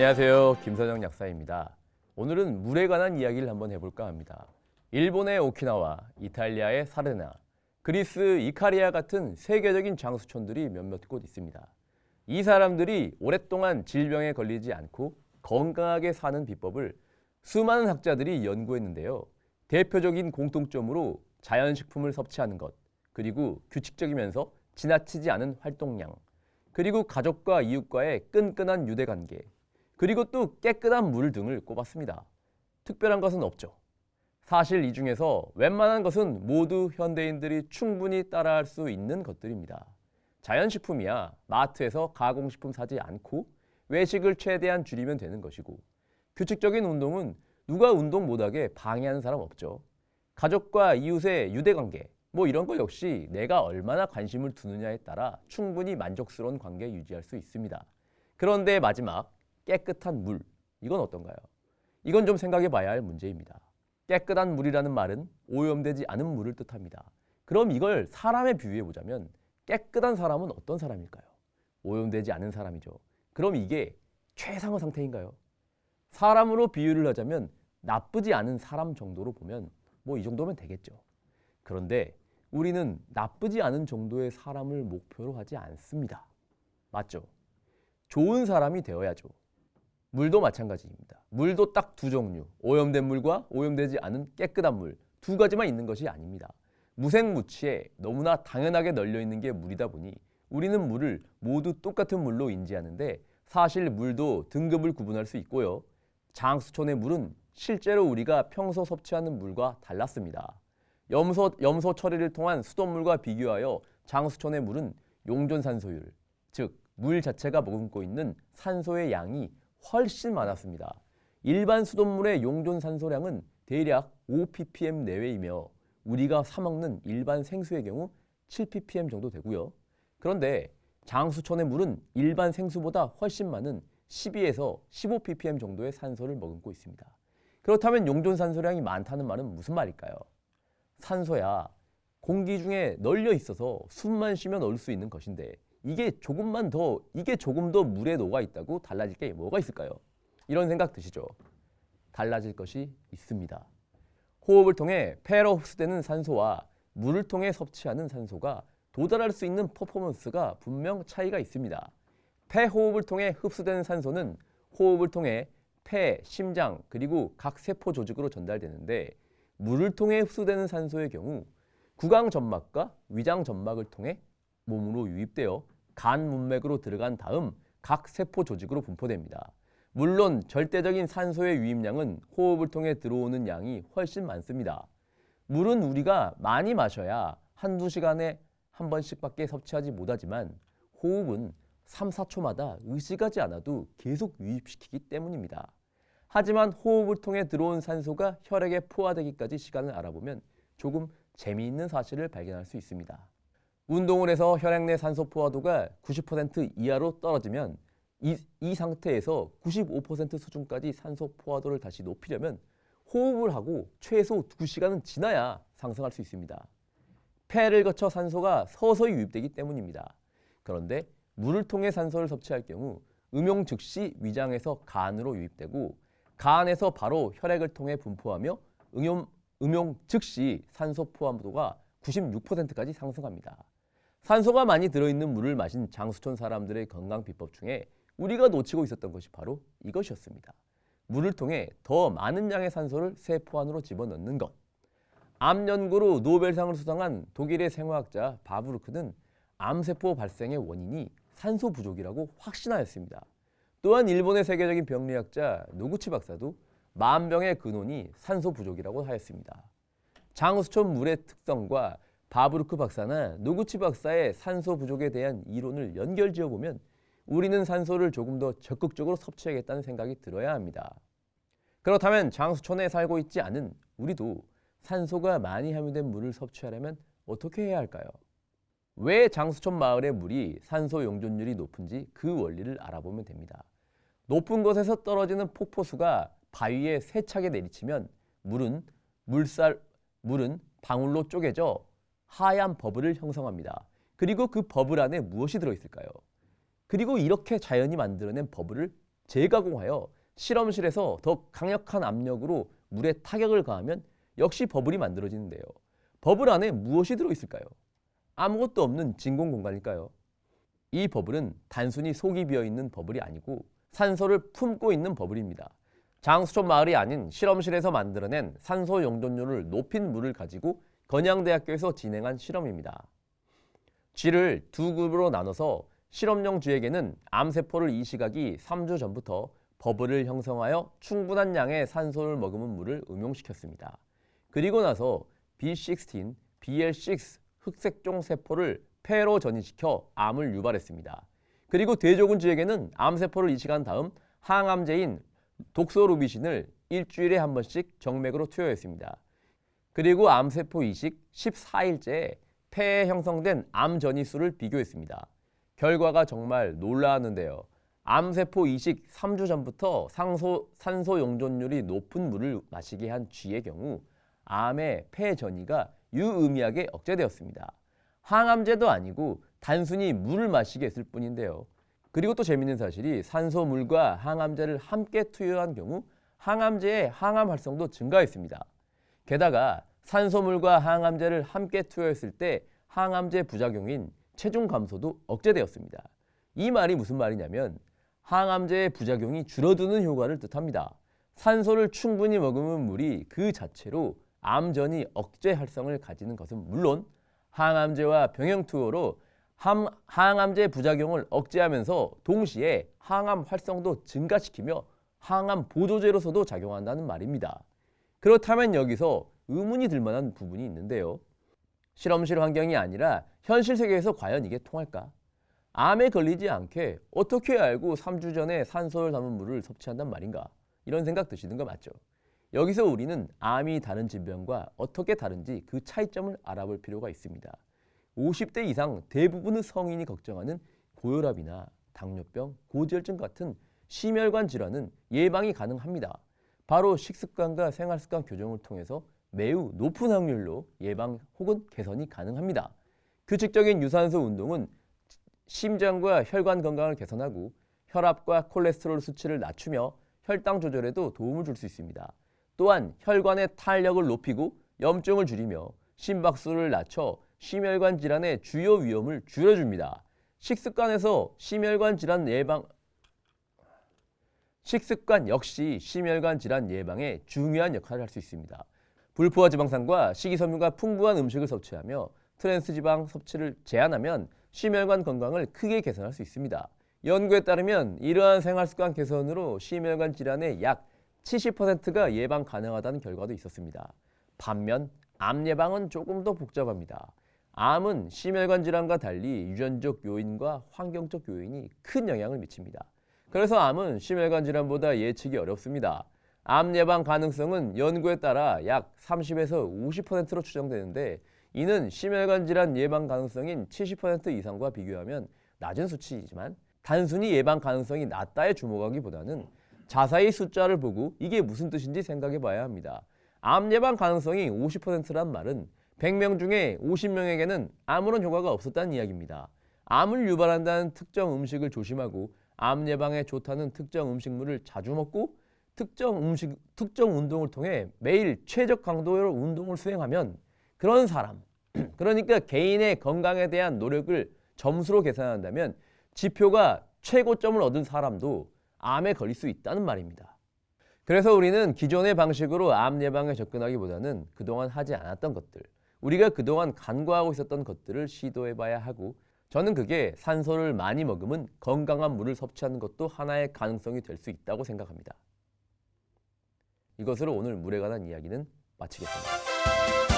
안녕하세요. 김선영 약사입니다. 오늘은 물에 관한 이야기를 한번 해볼까 합니다. 일본의 오키나와, 이탈리아의 사르나, 그리스 이카리아 같은 세계적인 장수촌들이 몇몇 곳 있습니다. 이 사람들이 오랫동안 질병에 걸리지 않고 건강하게 사는 비법을 수많은 학자들이 연구했는데요. 대표적인 공통점으로 자연식품을 섭취하는 것, 그리고 규칙적이면서 지나치지 않은 활동량, 그리고 가족과 이웃과의 끈끈한 유대관계, 그리고 또 깨끗한 물 등을 꼽았습니다. 특별한 것은 없죠. 사실 이 중에서 웬만한 것은 모두 현대인들이 충분히 따라할 수 있는 것들입니다. 자연식품이야 마트에서 가공식품 사지 않고 외식을 최대한 줄이면 되는 것이고, 규칙적인 운동은 누가 운동 못하게 방해하는 사람 없죠. 가족과 이웃의 유대관계, 이런 거 역시 내가 얼마나 관심을 두느냐에 따라 충분히 만족스러운 관계 유지할 수 있습니다. 그런데 마지막, 깨끗한 물, 이건 어떤가요? 이건 좀 생각해 봐야 할 문제입니다. 깨끗한 물이라는 말은 오염되지 않은 물을 뜻합니다. 그럼 이걸 사람에 비유해 보자면 깨끗한 사람은 어떤 사람일까요? 오염되지 않은 사람이죠. 그럼 이게 최상의 상태인가요? 사람으로 비유를 하자면 나쁘지 않은 사람 정도로 보면 이 정도면 되겠죠. 그런데 우리는 나쁘지 않은 정도의 사람을 목표로 하지 않습니다. 맞죠? 좋은 사람이 되어야죠. 물도 마찬가지입니다. 물도 딱 두 종류, 오염된 물과 오염되지 않은 깨끗한 물, 두 가지만 있는 것이 아닙니다. 무색무취에 너무나 당연하게 널려있는 게 물이다 보니 우리는 물을 모두 똑같은 물로 인지하는데, 사실 물도 등급을 구분할 수 있고요. 장수촌의 물은 실제로 우리가 평소 섭취하는 물과 달랐습니다. 염소 처리를 통한 수돗물과 비교하여 장수촌의 물은 용존산소율, 즉 물 자체가 머금고 있는 산소의 양이 훨씬 많았습니다. 일반 수돗물의 용존산소량은 대략 5ppm 내외이며 우리가 사 먹는 일반 생수의 경우 7ppm 정도 되고요. 그런데 장수촌의 물은 일반 생수보다 훨씬 많은 12에서 15ppm 정도의 산소를 머금고 있습니다. 그렇다면 용존산소량이 많다는 말은 무슨 말일까요? 산소야 공기 중에 널려 있어서 숨만 쉬면 얻을 수 있는 것인데, 이게 조금 더 물에 녹아 있다고 달라질 게 뭐가 있을까요? 이런 생각 드시죠? 달라질 것이 있습니다. 호흡을 통해 폐로 흡수되는 산소와 물을 통해 섭취하는 산소가 도달할 수 있는 퍼포먼스가 분명 차이가 있습니다. 폐호흡을 통해 흡수되는 산소는 호흡을 통해 폐, 심장, 그리고 각 세포 조직으로 전달되는데, 물을 통해 흡수되는 산소의 경우 구강점막과 위장점막을 통해 몸으로 유입되어 간 문맥으로 들어간 다음 각 세포 조직으로 분포됩니다. 물론 절대적인 산소의 유입량은 호흡을 통해 들어오는 양이 훨씬 많습니다. 물은 우리가 많이 마셔야 한두 시간에 한 번씩밖에 섭취하지 못하지만 호흡은 3, 4초마다 의식하지 않아도 계속 유입시키기 때문입니다. 하지만 호흡을 통해 들어온 산소가 혈액에 포화되기까지 시간을 알아보면 조금 재미있는 사실을 발견할 수 있습니다. 운동을 해서 혈액 내 산소 포화도가 90% 이하로 떨어지면 이 상태에서 95% 수준까지 산소 포화도를 다시 높이려면 호흡을 하고 최소 2시간은 지나야 상승할 수 있습니다. 폐를 거쳐 산소가 서서히 유입되기 때문입니다. 그런데 물을 통해 산소를 섭취할 경우 음용 즉시 위장에서 간으로 유입되고, 간에서 바로 혈액을 통해 분포하며 음용 즉시 산소 포화도가 96%까지 상승합니다. 산소가 많이 들어있는 물을 마신 장수촌 사람들의 건강 비법 중에 우리가 놓치고 있었던 것이 바로 이것이었습니다. 물을 통해 더 많은 양의 산소를 세포 안으로 집어넣는 것. 암 연구로 노벨상을 수상한 독일의 생화학자 바브루크는 암세포 발생의 원인이 산소 부족이라고 확신하였습니다. 또한 일본의 세계적인 병리학자 노구치 박사도 만병의 근원이 산소 부족이라고 하였습니다. 장수촌 물의 특성과 바브루크 박사나 노구치 박사의 산소 부족에 대한 이론을 연결지어 보면 우리는 산소를 조금 더 적극적으로 섭취하겠다는 생각이 들어야 합니다. 그렇다면 장수촌에 살고 있지 않은 우리도 산소가 많이 함유된 물을 섭취하려면 어떻게 해야 할까요? 왜 장수촌 마을의 물이 산소 용존율이 높은지 그 원리를 알아보면 됩니다. 높은 곳에서 떨어지는 폭포수가 바위에 세차게 내리치면 물은 방울로 쪼개져 하얀 버블을 형성합니다. 그리고 그 버블 안에 무엇이 들어있을까요? 그리고 이렇게 자연이 만들어낸 버블을 재가공하여 실험실에서 더 강력한 압력으로 물에 타격을 가하면 역시 버블이 만들어지는데요. 버블 안에 무엇이 들어있을까요? 아무것도 없는 진공 공간일까요? 이 버블은 단순히 속이 비어있는 버블이 아니고 산소를 품고 있는 버블입니다. 장수촌 마을이 아닌 실험실에서 만들어낸 산소 용존율을 높인 물을 가지고 건양대학교에서 진행한 실험입니다. 쥐를 두 그룹으로 나눠서 실험용 쥐에게는 암세포를 이식하기 3주 전부터 버블을 형성하여 충분한 양의 산소를 머금은 물을 음용시켰습니다. 그리고 나서 B16, BL6 흑색종 세포를 폐로 전이시켜 암을 유발했습니다. 그리고 대조군쥐에게는 암세포를 이식한 다음 항암제인 독소루비신을 일주일에 한 번씩 정맥으로 투여했습니다. 그리고 암세포 이식 14일째에 폐에 형성된 암 전이수를 비교했습니다. 결과가 정말 놀라웠는데요. 암세포 이식 3주 전부터 산소 용존율이 높은 물을 마시게 한 쥐의 경우 암의 폐 전이가 유의미하게 억제되었습니다. 항암제도 아니고 단순히 물을 마시게 했을 뿐인데요. 그리고 또 재미있는 사실이 산소물과 항암제를 함께 투여한 경우 항암제의 항암 활성도 증가했습니다. 게다가 산소물과 항암제를 함께 투여했을 때 항암제 부작용인 체중 감소도 억제되었습니다. 이 말이 무슨 말이냐면 항암제의 부작용이 줄어드는 효과를 뜻합니다. 산소를 충분히 머금은 물이 그 자체로 암전이 억제 활성을 가지는 것은 물론 항암제와 병행 투여로 항암제 부작용을 억제하면서 동시에 항암 활성도 증가시키며 항암 보조제로서도 작용한다는 말입니다. 그렇다면 여기서 의문이 들 만한 부분이 있는데요. 실험실 환경이 아니라 현실 세계에서 과연 이게 통할까? 암에 걸리지 않게 어떻게 알고 3주 전에 산소를 담은 물을 섭취한단 말인가? 이런 생각 드시는 거 맞죠? 여기서 우리는 암이 다른 질병과 어떻게 다른지 그 차이점을 알아볼 필요가 있습니다. 50대 이상 대부분의 성인이 걱정하는 고혈압이나 당뇨병, 고지혈증 같은 심혈관 질환은 예방이 가능합니다. 바로 식습관과 생활습관 교정을 통해서 매우 높은 확률로 예방 혹은 개선이 가능합니다. 규칙적인 유산소 운동은 심장과 혈관 건강을 개선하고 혈압과 콜레스테롤 수치를 낮추며 혈당 조절에도 도움을 줄 수 있습니다. 또한 혈관의 탄력을 높이고 염증을 줄이며 심박수를 낮춰 심혈관 질환의 주요 위험을 줄여줍니다. 식습관 역시 심혈관 질환 예방에 중요한 역할을 할 수 있습니다. 불포화 지방산과 식이섬유가 풍부한 음식을 섭취하며 트랜스 지방 섭취를 제한하면 심혈관 건강을 크게 개선할 수 있습니다. 연구에 따르면 이러한 생활습관 개선으로 심혈관 질환의 약 70%가 예방 가능하다는 결과도 있었습니다. 반면 암 예방은 조금 더 복잡합니다. 암은 심혈관 질환과 달리 유전적 요인과 환경적 요인이 큰 영향을 미칩니다. 그래서 암은 심혈관 질환보다 예측이 어렵습니다. 암 예방 가능성은 연구에 따라 약 30에서 50%로 추정되는데 이는 심혈관 질환 예방 가능성인 70% 이상과 비교하면 낮은 수치이지만 단순히 예방 가능성이 낮다에 주목하기보다는 자세히 숫자를 보고 이게 무슨 뜻인지 생각해 봐야 합니다. 암 예방 가능성이 50%란 말은 100명 중에 50명에게는 아무런 효과가 없었다는 이야기입니다. 암을 유발한다는 특정 음식을 조심하고 암 예방에 좋다는 특정 음식물을 자주 먹고 특정 운동을 통해 매일 최적 강도의 운동을 수행하면 그런 사람, 그러니까 개인의 건강에 대한 노력을 점수로 계산한다면 지표가 최고점을 얻은 사람도 암에 걸릴 수 있다는 말입니다. 그래서 우리는 기존의 방식으로 암 예방에 접근하기보다는 그동안 하지 않았던 것들, 우리가 그동안 간과하고 있었던 것들을 시도해봐야 하고 저는 그게 산소를 많이 머금은 건강한 물을 섭취하는 것도 하나의 가능성이 될 수 있다고 생각합니다. 이것으로 오늘 물에 관한 이야기는 마치겠습니다.